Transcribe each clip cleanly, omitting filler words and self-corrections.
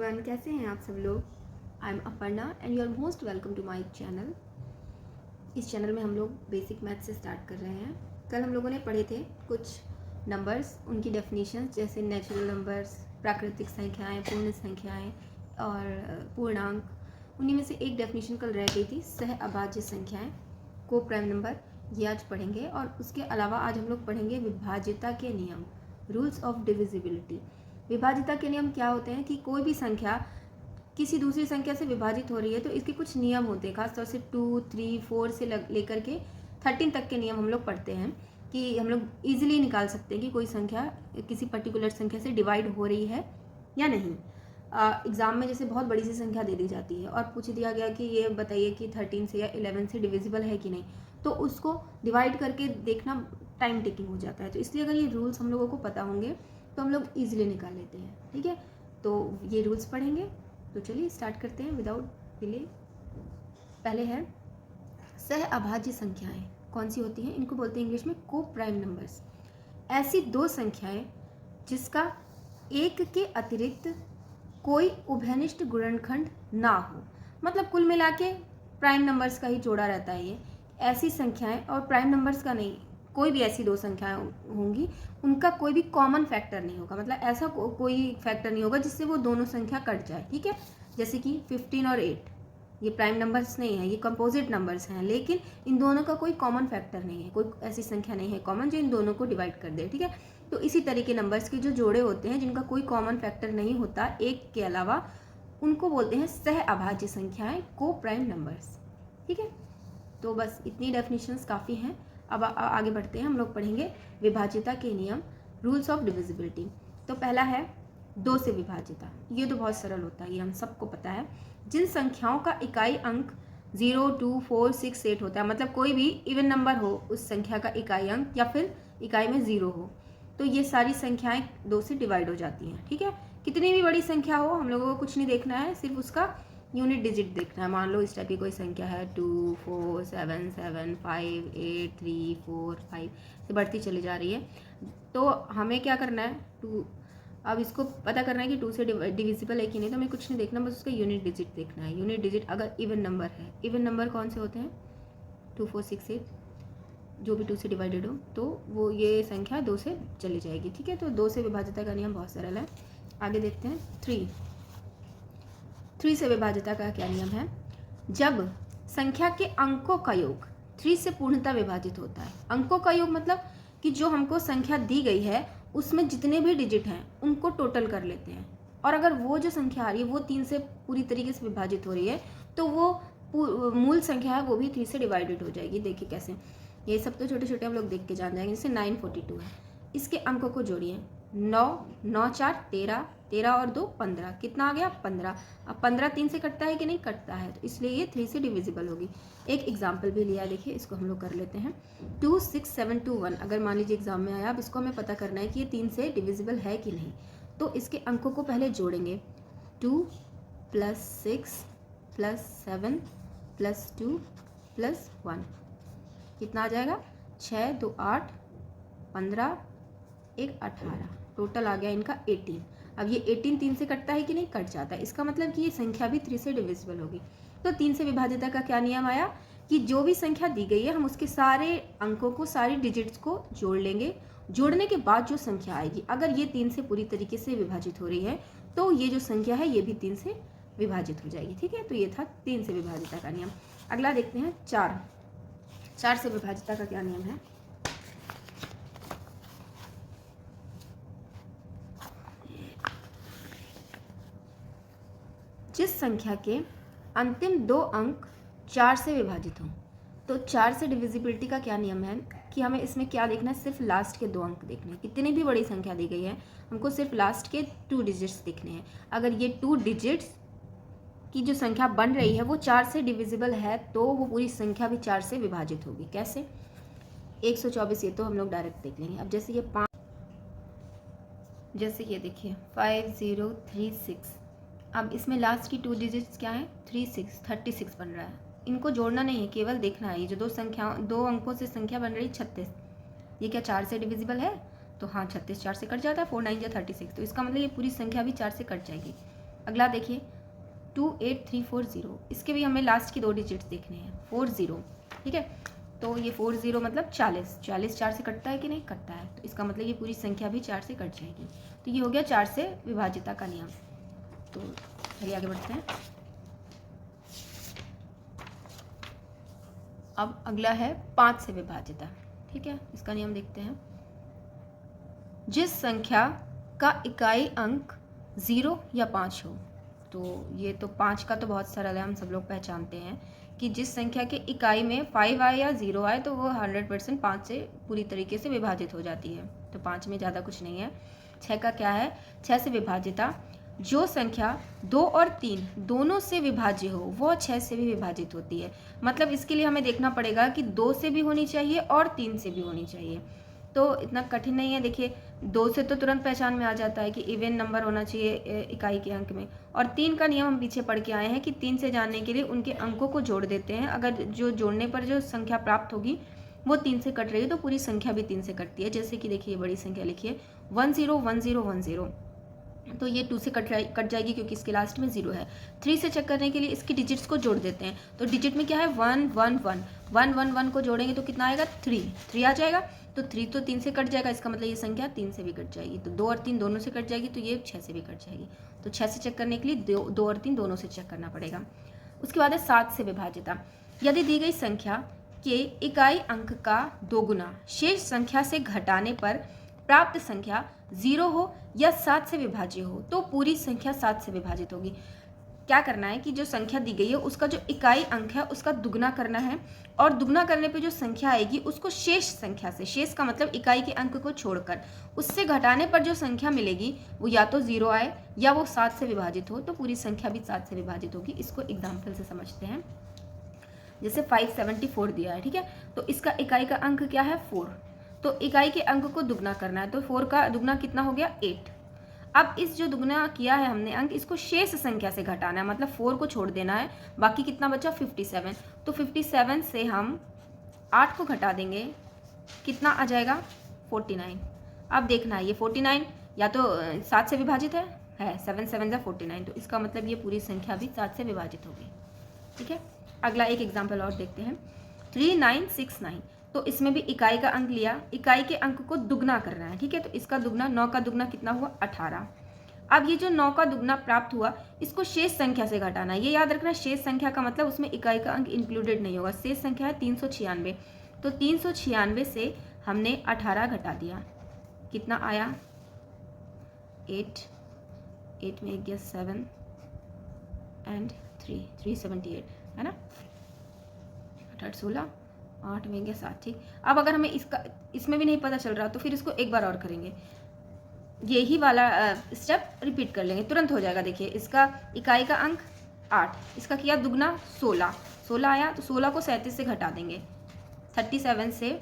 Everyone, कैसे हैं आप सब लोग। I am Aparna and you are most welcome to my channel. इस चैनल में हम लोग बेसिक मैथ से स्टार्ट कर रहे हैं। कल हम लोगों ने पढ़े थे कुछ नंबर्स, उनकी डेफिनेशंस, जैसे नेचुरल नंबर्स, प्राकृतिक संख्याएं, पूर्ण संख्याएं और पूर्णांक। उन्हीं में से एक डेफिनेशन कल रह गई थी, सह अभाज्य संख्याएं, को प्राइम नंबर। ये आज पढ़ेंगे और उसके अलावा आज हम लोग पढ़ेंगे विभाज्यता के नियम, रूल्स ऑफ डिविजिबिलिटी। विभाज्यता के नियम क्या होते हैं कि कोई भी संख्या किसी दूसरी संख्या से विभाजित हो रही है तो इसके कुछ नियम होते हैं, खासतौर से 2, 3, 4 से लेकर के 13 तक के नियम हम लोग पढ़ते हैं कि हम लोग ईजिली निकाल सकते हैं कि कोई संख्या किसी पर्टिकुलर संख्या से डिवाइड हो रही है या नहीं। एग्ज़ाम में जैसे बहुत बड़ी सी संख्या दे दी जाती है और पूछ दिया गया कि ये बताइए कि 13 से या 11 से डिविजिबल है कि नहीं, तो उसको डिवाइड करके देखना टाइम टेकिंग हो जाता है। तो इसलिए अगर ये रूल्स हम लोगों को पता होंगे तो हम लोग ईजिली निकाल लेते हैं। ठीक है, तो ये रूल्स पढ़ेंगे। तो चलिए स्टार्ट करते हैं विदाउट डिले। पहले है सह अभाज्य संख्याएं। कौन सी होती हैं? इनको बोलते हैं इंग्लिश में को प्राइम नंबर्स। ऐसी दो संख्याएं जिसका एक के अतिरिक्त कोई उभयनिष्ठ गुणनखंड ना हो, मतलब कुल मिला के प्राइम नंबर्स का ही जोड़ा रहता है। ये ऐसी संख्याएं, और प्राइम नंबर्स का नहीं, कोई भी ऐसी दो संख्याएं होंगी उनका कोई भी कॉमन फैक्टर नहीं होगा, मतलब ऐसा कोई फैक्टर नहीं होगा जिससे वो दोनों संख्या कट जाए। ठीक है, जैसे कि 15 और 8 ये प्राइम नंबर्स नहीं है, ये कंपोजिट नंबर्स हैं, लेकिन इन दोनों का कोई कॉमन फैक्टर नहीं है, कोई ऐसी संख्या नहीं है कॉमन जो इन दोनों को डिवाइड कर दे। ठीक है, तो इसी तरह के नंबर्स के जो जोड़े होते हैं जिनका कोई कॉमन फैक्टर नहीं होता एक के अलावा, उनको बोलते हैं सह अभाज्य संख्याएं, को प्राइम नंबर्स। ठीक है, तो बस इतनी डेफिनेशंस काफ़ी हैं। अब आगे बढ़ते हैं, हम लोग पढ़ेंगे विभाज्यता के नियम, रूल्स ऑफ डिविजिबिलिटी। तो पहला है दो से विभाज्यता। ये तो बहुत सरल होता है, ये हम सबको पता है। जिन संख्याओं का इकाई अंक 0, 2, 4, 6, 8 होता है, मतलब कोई भी इवन नंबर हो उस संख्या का इकाई अंक या फिर इकाई में 0 हो, तो ये सारी संख्याएं 2 से डिवाइड हो जाती हैं। ठीक है, कितनी भी बड़ी संख्या हो हम लोगों को कुछ नहीं देखना है, सिर्फ उसका यूनिट डिजिट देखना है। मान लो इस टाइप की कोई संख्या है 2, 4, 7, 7, 5, 8, 3, 4, 5 से बढ़ती चली जा रही है, तो हमें क्या करना है, अब इसको पता करना है कि 2 से डिविजिबल है कि नहीं, तो हमें कुछ नहीं देखना, बस उसका यूनिट डिजिट देखना है। यूनिट डिजिट अगर इवन नंबर है, इवन नंबर कौन से होते हैं? 2, 4, 6, 8, जो भी 2 से डिवाइडेड हो तो वो ये संख्या 2 से चली जाएगी। ठीक है, तो 2 से विभाज्यता का नियम बहुत सरल है। आगे देखते हैं 3 से विभाज्यता का क्या नियम है? जब संख्या के अंकों का योग 3 से पूर्णतः विभाजित होता है। अंकों का योग मतलब कि जो हमको संख्या दी गई है उसमें जितने भी डिजिट हैं उनको टोटल कर लेते हैं, और अगर वो जो संख्या आ रही है वो 3 से पूरी तरीके से विभाजित हो रही है तो वो मूल संख्या है वो भी 3 से डिवाइडेड हो जाएगी। देखिए कैसे, ये सब तो छोटे छोटे हम लोग देख के जान जाएंगे। जैसे 942 है, इसके अंकों को जोड़िए, 9, 9 4 13, 13 और 2 15, कितना आ गया? 15। अब 15 3 से कटता है कि नहीं कटता है, तो इसलिए ये 3 से डिविजिबल होगी। एक एग्जाम्पल भी लिया, देखिए इसको हम लोग कर लेते हैं। 2, 6, 7, 2, 1 अगर मान लीजिए एग्जाम में आया, अब इसको हमें पता करना है कि ये 3 से डिविजिबल है कि नहीं, तो इसके अंकों को पहले जोड़ेंगे। 2 + 6 + 7 + 2 + 1 कितना आ जाएगा? 6, 2, 8, 15, 1, 18, टोटल आ गया इनका 18। अब ये 18 3 से कटता है कि नहीं? कट जाता है, इसका मतलब कि ये संख्या भी 3 से डिविजिबल होगी। तो 3 से विभाज्यता का क्या नियम आया कि जो भी संख्या दी गई है हम उसके सारे अंकों को, सारी डिजिट्स को जोड़ लेंगे। जोड़ने के बाद जो संख्या आएगी, अगर ये 3 से पूरी तरीके से विभाजित हो रही है तो ये जो संख्या है ये भी 3 से विभाजित हो जाएगी। ठीक है, तो ये था 3 से विभाज्यता का नियम। अगला देखते हैं 4 से विभाज्यता का क्या नियम है? जिस संख्या के अंतिम 2 अंक 4 से विभाजित हों, तो 4 से डिविजिबिलिटी का क्या नियम है कि हमें इसमें क्या देखना है? सिर्फ लास्ट के 2 अंक देखने हैं। कितनी भी बड़ी संख्या दी गई है हमको सिर्फ लास्ट के 2 डिजिट्स देखने हैं। अगर ये 2 डिजिट्स की जो संख्या बन रही है वो 4 से डिविजिबल है तो वो पूरी संख्या भी 4 से विभाजित होगी। कैसे? 124, ये तो हम लोग डायरेक्ट देख लेंगे। अब जैसे ये 5, जैसे ये देखिए 5036, अब इसमें लास्ट की 2 डिजिट्स क्या है? 36 बन रहा है। इनको जोड़ना नहीं है, केवल देखना है। ये जो 2 अंकों से संख्या बन रही 36, ये क्या 4 से डिविजिबल है? तो हाँ, 36 4 से कट जाता है, 4 9 जा 36, तो इसका मतलब ये पूरी संख्या भी 4 से कट जाएगी। अगला देखिए 28340, इसके भी हमें लास्ट की 2 डिजिट्स देखने हैं 40, ठीक है। तो ये 40 मतलब 40, 40 4 से कटता है कि नहीं कटता है, तो इसका मतलब ये पूरी संख्या भी 4 से कट जाएगी। तो ये हो गया 4 से विभाजिता का नियम। तो चलिए आगे बढ़ते हैं। अब अगला है 5 से विभाजिता, ठीक है। इसका नियम देखते हैं। जिस संख्या का इकाई अंक 0 या 5 हो, तो ये तो 5 का तो बहुत सरल है, हम सब लोग पहचानते हैं कि जिस संख्या के इकाई में 5 आए या 0 आए तो वो 100% 5 से पूरी तरीके से विभाजित हो जाती है। तो 5 में ज़्यादा कुछ नहीं है। 6 का क्या है, 6 से विभाजिता जो संख्या 2 और 3 दोनों से विभाज्य हो वो 6 से भी विभाजित होती है। मतलब इसके लिए हमें देखना पड़ेगा कि 2 से भी होनी चाहिए और 3 से भी होनी चाहिए। तो इतना कठिन नहीं है। देखिए 2 से तो तुरंत पहचान में आ जाता है कि इवन नंबर होना चाहिए इकाई के अंक में, और 3 का नियम हम पीछे पढ़ के आए हैं कि 3 से जानने के लिए उनके अंकों को जोड़ देते हैं। अगर जो जोड़ने पर जो संख्या प्राप्त होगी वो 3 से कट रही है तो पूरी संख्या भी 3 से कटती है। जैसे कि देखिए बड़ी संख्या लिखिए 101010, तो ये 2 से कट जाएगी क्योंकि इसके लास्ट में 0 है। 3 से चेक करने के लिए इसकी डिजिट्स को जोड़ देते हैं। तो डिजिट में क्या है 1 1 1 1 1 1 को जोड़ेंगे तो कितना आएगा 3 आ जाएगा। तो 3 तो 3 से कट जाएगा, इसका मतलब ये संख्या 3 से भी कट जाएगी। तो 2 और 3 दोनों से कट जाएगी, तो ये 6 से भी कट जाएगी। तो 6 से चेक करने के लिए 2 और 3 दोनों से चेक करना पड़ेगा। उसके बाद है 7 से विभाजिता। यदि दी गई संख्या के इकाई अंक का 2 गुना शेष संख्या से घटाने पर प्राप्त संख्या 0 हो या 7 से विभाज्य हो तो पूरी संख्या 7 से विभाजित होगी। क्या करना है कि जो संख्या दी गई है उसका जो इकाई अंक है उसका दुगना करना है, और दुगना करने पे जो संख्या आएगी उसको शेष संख्या से, शेष का मतलब इकाई के अंक को छोड़कर, उससे घटाने पर जो संख्या मिलेगी वो या तो 0 आए या वो 7 से विभाजित हो, तो पूरी संख्या भी 7 से विभाजित होगी। इसको एग्जाम्पल से समझते हैं। जैसे 574 दिया है, ठीक है, तो इसका इकाई का अंक क्या है 4, तो इकाई के अंक को दुगना करना है। तो 4 का दुगना कितना हो गया 8। अब इस जो दुगना किया है हमने अंक, इसको शेष संख्या से घटाना है, मतलब 4 को छोड़ देना है, बाकी कितना बचा 57। तो 57 से हम 8 को घटा देंगे, कितना आ जाएगा 49। अब देखना है ये 49 या तो 7 से विभाजित है 7 7 49, तो इसका मतलब ये पूरी संख्या भी 7 से विभाजित होगी, ठीक है। अगला एक एग्जाम्पल और देखते हैं 3969। तो इसमें भी इकाई का अंक लिया, इकाई के अंक को दुगना करना है, ठीक है। तो इसका दुगना 9 का दुगना कितना हुआ 18। अब ये जो 9 का दुगना प्राप्त हुआ इसको शेष संख्या से घटाना है। ये याद रखना, शेष संख्या का मतलब उसमें इकाई का अंक इंक्लूडेड नहीं होगा। शेष संख्या है 396, तो 396 से हमने 18 घटा दिया, कितना आया 8 में एक गया 7 एंड 378 है ना, 8 16 8 में गया 7, ठीक। अब अगर हमें इसमें भी नहीं पता चल रहा तो फिर इसको एक बार और करेंगे, यही वाला स्टेप रिपीट कर लेंगे, तुरंत हो जाएगा। देखिए इसका इकाई का अंक 8, इसका किया दुगना 16 आया, तो 16 को 37 से घटा देंगे, 37 से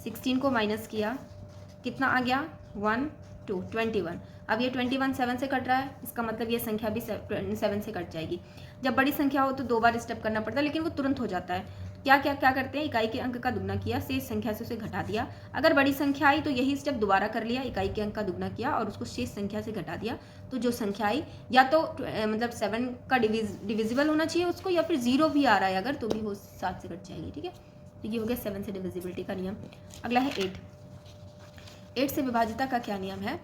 16 को माइनस किया, कितना आ गया 1 2 21। अब ये 21 7 से कट रहा है, इसका मतलब ये संख्या भी 7 से कट जाएगी। जब बड़ी संख्या हो तो 2 बार स्टेप करना पड़ता है, लेकिन वो तुरंत हो जाता है। क्या करते हैं, इकाई के अंक का दुगना किया, शेष संख्या से उसे घटा दिया। अगर बड़ी संख्या आई तो यही स्टेप दोबारा कर लिया, इकाई के अंक का दुगना किया और उसको शेष संख्या से घटा दिया। तो जो संख्या आई या तो मतलब 7 का डिविजिबल होना चाहिए उसको, या फिर 0 भी आ रहा है अगर तो भी वो 7 से कट जाएगी, ठीक है। तो ये हो गया 7 से डिविजिबिलिटी का नियम। अगला है 8 से विभाजिता का क्या नियम है।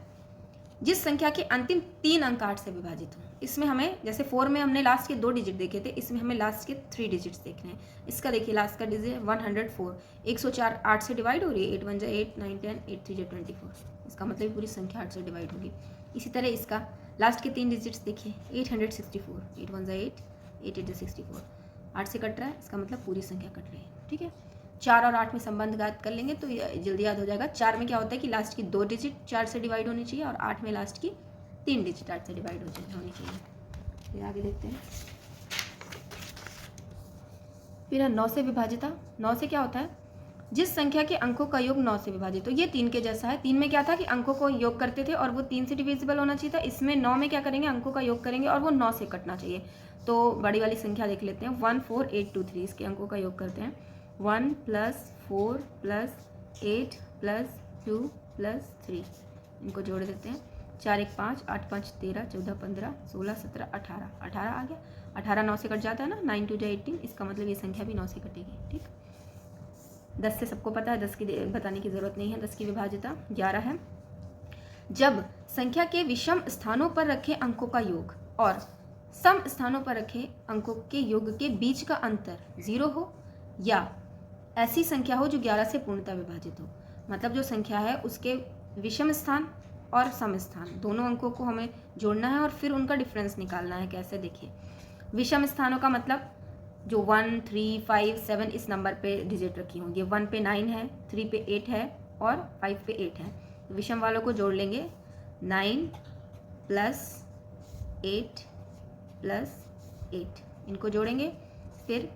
जिस संख्या के अंतिम 3 अंक 8 से विभाजित हो, इसमें हमें जैसे 4 में हमने लास्ट के 2 डिजिट देखे थे, इसमें हमें लास्ट के 3 डिजिट्स देखने हैं। इसका देखिए लास्ट का डिजिट 104, 104 8 से डिवाइड हो रही है, 8 1 8 9 10 8 3 24, इसका मतलब पूरी संख्या 8 से डिवाइड होगी। इसी तरह इसका लास्ट के 3 डिजिट्स देखिए 864, 8 1 8 8 8 64, 8 से कट रहा है, इसका मतलब पूरी संख्या कट रही है, ठीक है। 4 और 8 में संबंध ज्ञात कर लेंगे तो जल्दी याद हो जाएगा। 4 में क्या होता है कि लास्ट की 2 डिजिट 4 से डिवाइड होनी चाहिए, और 8 में लास्ट की 3 डिजिट 8 से डिवाइड होनी चाहिए। फिर आगे देखते हैं। फिर 9 से विभाजिता। 9 से क्या होता है, जिस संख्या के अंकों का योग 9 से विभाजित हो। ये 3 के जैसा है। 3 में क्या था कि अंकों को योग करते थे और वो 3 से डिविजिबल होना चाहिए था। इसमें 9 में क्या करेंगे, अंकों का योग करेंगे और वो 9 से कटना चाहिए। तो बड़ी वाली संख्या देख लेते हैं, 1 4 8 2 3, इसके अंकों का योग करते हैं। 1 + 4 + 8 + 2 + 3, इनको जोड़ देते हैं। 4 1 5, 8 5 13, 14 15, 16 17 18, 18 आ गया। 18 9 से कट जाता है ना, 9 2 18, इसका मतलब ये संख्या भी 9 से कटेगी। ठीक, 10 से सबको पता है, 10 की बताने की ज़रूरत नहीं है। 10 की विभाज्यता 11 है। जब संख्या के विषम स्थानों पर रखे अंकों का योग और सम स्थानों पर रखे अंकों के योग के बीच का अंतर 0 हो या ऐसी संख्या हो जो 11 से पूर्णतः विभाजित हो। मतलब जो संख्या है उसके विषम स्थान और सम स्थान दोनों अंकों को हमें जोड़ना है और फिर उनका डिफरेंस निकालना है। कैसे, देखिए, विषम स्थानों का मतलब जो 1 3 5 7 इस नंबर पे डिजिट रखी होंगी। 1 पे 9 है, 3 पे 8 है और 5 पे 8 है। विषम वालों को जोड़ लेंगे, 9 प्लस 8 प्लस 8, इनको जोड़ेंगे। फिर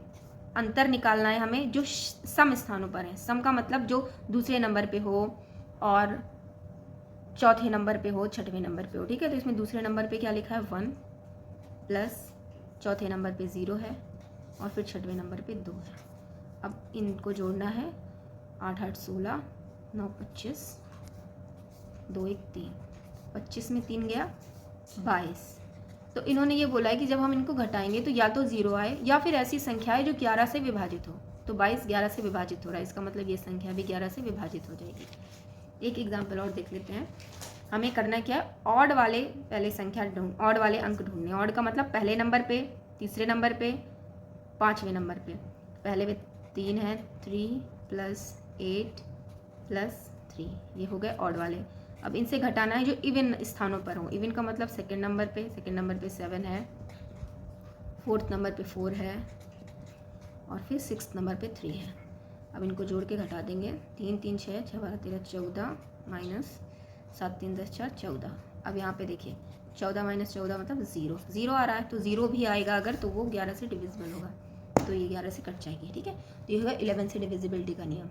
अंतर निकालना है हमें जो सम स्थानों पर है। सम का मतलब जो दूसरे नंबर पे हो और चौथे नंबर पे हो, छठवें नंबर पे हो। ठीक है, तो इसमें दूसरे नंबर पे क्या लिखा है, 1 प्लस चौथे नंबर पे 0 है और फिर छठवें नंबर पे 2 है। अब इनको जोड़ना है, 8 8 16, 9 25, 2 1 3, 25 में 3 गया 22। तो इन्होंने ये बोला है कि जब हम इनको घटाएंगे तो या तो 0 आए या फिर ऐसी संख्या है जो 11 से विभाजित हो। तो 22 11 से विभाजित हो रहा है, इसका मतलब ये संख्या भी 11 से विभाजित हो जाएगी। एक एग्जाम्पल और देख लेते हैं। हमें करना क्या है, ऑड वाले पहले संख्या ऑड वाले अंक ढूंढने। ऑड का मतलब पहले नंबर पे, तीसरे नंबर पे, पाँचवें नंबर पे। पहले में 3 है, 3 प्लस 8 प्लस 3, ये हो गए ऑड वाले। अब इनसे घटाना है जो इवन स्थानों पर हो। इवन का मतलब सेकंड नंबर पे 7 है, फोर्थ नंबर पे 4 है और फिर सिक्स्थ नंबर पे 3 है। अब इनको जोड़ के घटा देंगे, 3 3 6 6 12 13 14 माइनस 7 3 10 4 14। अब यहाँ पे देखिए 14 माइनस 14 मतलब 0 0 आ रहा है, तो 0 भी आएगा अगर, तो वो 11 से डिविजिबल होगा, तो ये 11 से कट जाएगी। ठीक है, तो ये होगा 11 से डिविजिबिलिटी का नियम।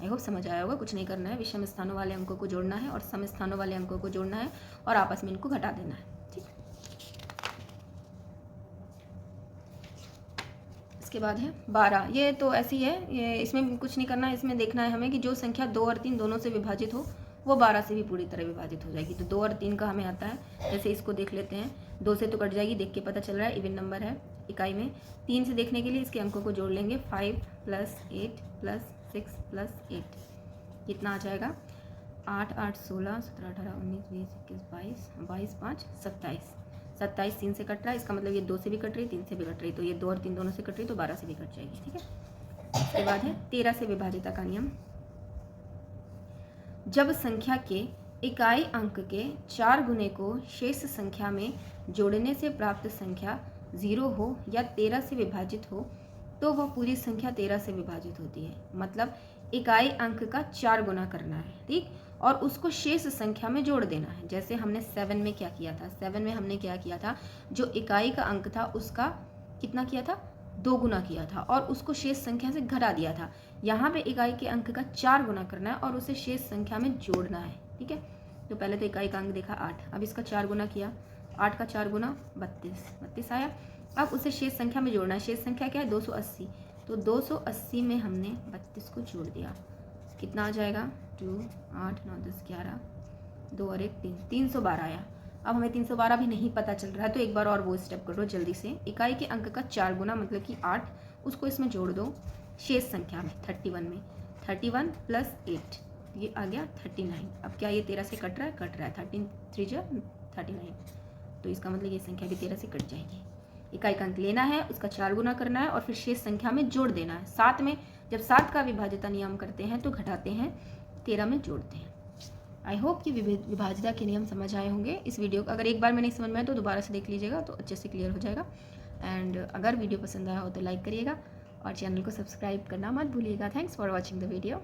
आई होप समझ आया होगा। कुछ नहीं करना है, विषम स्थानों वाले अंकों को जोड़ना है और सम स्थानों वाले अंकों को जोड़ना है और आपस में इनको घटा देना है। ठीक, इसके बाद है 12। ये तो ऐसी है, ये इसमें कुछ नहीं करना है। इसमें देखना है हमें कि जो संख्या 2 और 3 दोनों से विभाजित हो वो 12 से भी पूरी तरह विभाजित हो जाएगी। तो 2 और 3 का हमें आता है, जैसे इसको देख लेते हैं। 2 से तो कट जाएगी, देख के पता चल रहा है इवन नंबर है इकाई में। 3 से देखने के लिए इसके अंकों को जोड़ लेंगे, 5 प्लस 8 प्लस 6 प्लस 8, कितना आ जाएगा, 8 8 16 17 18 19 20 21 22 22 5 27। 27 3 से कट रहा है, इसका मतलब ये 2 से भी कट रही, 3 से भी कट रही, तो ये 2 और 3 दोनों से कट रही, तो 12 से भी कट जाएगी। ठीक है, इसके बाद है 13 से विभाजिता का नियम। जब संख्या के इकाई अंक के 4 गुने को शेष संख्या में जोड़ने से प्राप्त संख्या 0 हो या 13 से विभाजित हो तो वह पूरी संख्या 13 से विभाजित होती है। मतलब इकाई अंक का 4 गुना करना है, ठीक, और उसको शेष संख्या में जोड़ देना है। जैसे हमने 7 में क्या किया था, 7 में हमने क्या किया था, जो इकाई का अंक था उसका कितना किया था, 2 गुना किया था और उसको शेष संख्या से घटा दिया था। यहाँ पे इकाई के अंक का 4 गुना करना है और उसे शेष संख्या में जोड़ना है। ठीक है, तो पहले तो इकाई का अंक देखा 8, अब इसका 4 गुना किया, 8 का 4 गुना 32 आया। अब उसे शेष संख्या में जोड़ना है। शेष संख्या क्या है, 280, तो 280 में हमने 32 को जोड़ दिया, कितना आ जाएगा, 2 8 9 10 11, 2 और 1 3, 312 आया। अब हमें 312 भी नहीं पता चल रहा है, तो एक बार और वो स्टेप करो जल्दी से। इकाई के अंक का 4 गुना मतलब कि 8, उसको इसमें जोड़ दो शेष संख्या में 31 में, 31 प्लस 8, ये आ गया 39। अब क्या ये 13 से कट रहा है, कट रहा है, 13 3 39, तो इसका मतलब ये संख्या भी 13 से कट जाएगी। इकाई का अंक लेना है, उसका 4 गुना करना है और फिर शेष संख्या में जोड़ देना है। 7 में जब 7 का विभाज्यता नियम करते हैं तो घटाते हैं, 13 में जोड़ते हैं। आई होप कि विभाज्यता के नियम समझ आए होंगे। इस वीडियो को अगर एक बार में नहीं समझ में आए तो दोबारा से देख लीजिएगा, तो अच्छे से क्लियर हो जाएगा। एंड अगर वीडियो पसंद आया हो तो लाइक करिएगा और चैनल को सब्सक्राइब करना मत भूलिएगा। Thanks for watching the video.